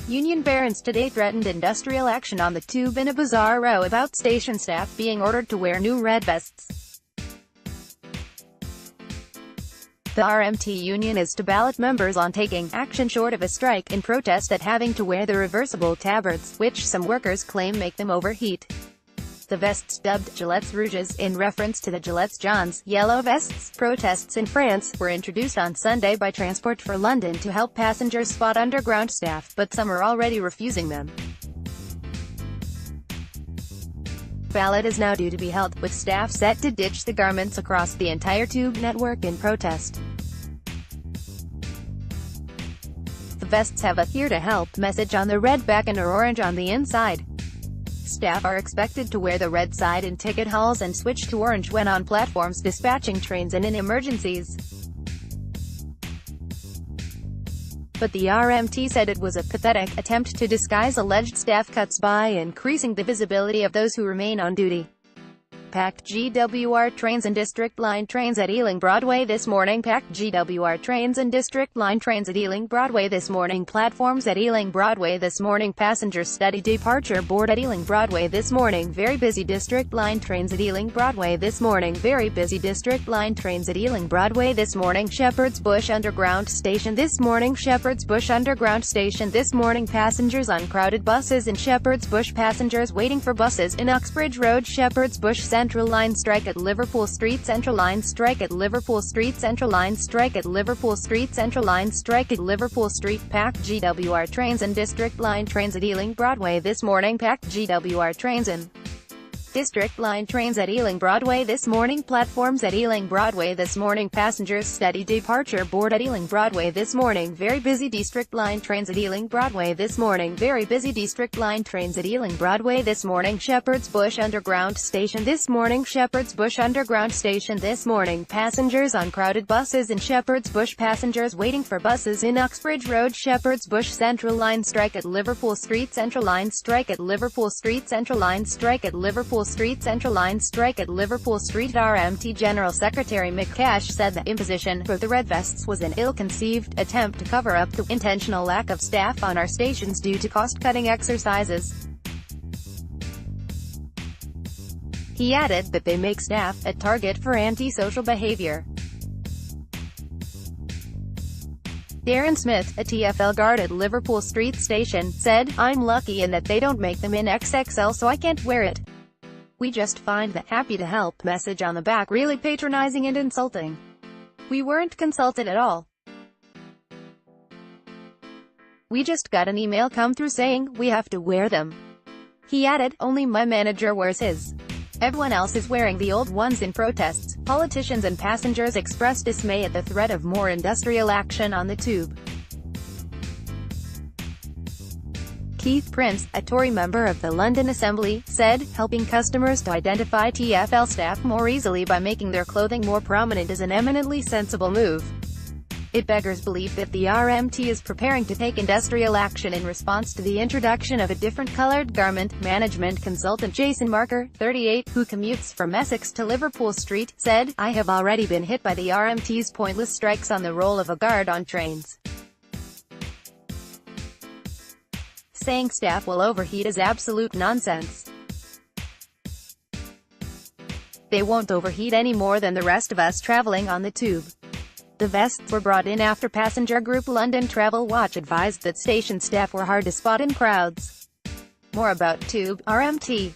Union parents today threatened industrial action on the tube in a bizarre row about station staff being ordered to wear new red vests. The RMT union is to ballot members on taking action short of a strike in protest at having to wear the reversible tabards, which some workers claim make them overheat. The vests, dubbed gilets rouges in reference to the gilets jaunes, yellow vests, protests in France, were introduced on Sunday by Transport for London to help passengers spot underground staff, but some are already refusing them. Ballot is now due to be held, with staff set to ditch the garments across the entire tube network in protest. The vests have a "Here to Help" message on the red back and are orange on the inside. Staff are expected to wear the red side in ticket halls and switch to orange when on platforms dispatching trains and in emergencies. But the RMT said it was a pathetic attempt to disguise alleged staff cuts by increasing the visibility of those who remain on duty. Packed GWR trains and District Line trains at Ealing Broadway this morning. Packed GWR trains and District Line trains at Ealing Broadway this morning. Platforms at Ealing Broadway this morning. Passengers steady departure board at Ealing Broadway this morning. Very busy District Line trains at Ealing Broadway this morning. Very busy District Line trains at Ealing Broadway this morning. Shepherd's Bush Underground Station this morning. Shepherd's Bush Underground Station this morning. Passengers on crowded buses in Shepherd's Bush. Passengers waiting for buses in Uxbridge Road. Shepherd's Bush Central Line strike at Liverpool Street. Central Line strike at Liverpool Street. Central Line strike at Liverpool Street. Central Line strike at Liverpool Street. Packed GWR trains and District Line trains at Ealing Broadway this morning. Packed GWR trains and District Line trains at Ealing Broadway this morning. Platforms at Ealing Broadway this morning. Passengers steady departure board at Ealing Broadway this morning. Very busy District Line trains at Ealing Broadway this morning. Very busy District Line trains at Ealing Broadway this morning. Shepherd's Bush Underground Station this morning. Shepherd's Bush Underground Station this morning. Passengers on crowded buses in Shepherd's Bush. Passengers waiting for buses in Uxbridge Road. Shepherd's Bush Central Line strike at Liverpool Street. Central Line strike at Liverpool Street. Central Line strike at Liverpool Street. Central Line strike at Liverpool Street. RMT General Secretary Mick Cash said the imposition for the red vests was an ill-conceived attempt to cover up the intentional lack of staff on our stations due to cost-cutting exercises. He added that they make staff a target for anti-social behavior. Darren Smith, a TfL guard at Liverpool Street Station, said, "I'm lucky in that they don't make them in XXL, so I can't wear it. We just find the 'happy to help' message on the back really patronizing and insulting. We weren't consulted at all. We just got an email come through saying, we have to wear them." He added, "Only my manager wears his. Everyone else is wearing the old ones in protests." Politicians and passengers expressed dismay at the threat of more industrial action on the tube. Keith Prince, a Tory member of the London Assembly, said, "Helping customers to identify TfL staff more easily by making their clothing more prominent is an eminently sensible move. It beggars belief that the RMT is preparing to take industrial action in response to the introduction of a different colored garment." Management consultant Jason Marker, 38, who commutes from Essex to Liverpool Street, said, "I have already been hit by the RMT's pointless strikes on the role of a guard on trains. Saying staff will overheat is absolute nonsense. They won't overheat any more than the rest of us traveling on the tube." The vests were brought in after passenger group London Travel Watch advised that station staff were hard to spot in crowds. More about Tube, RMT.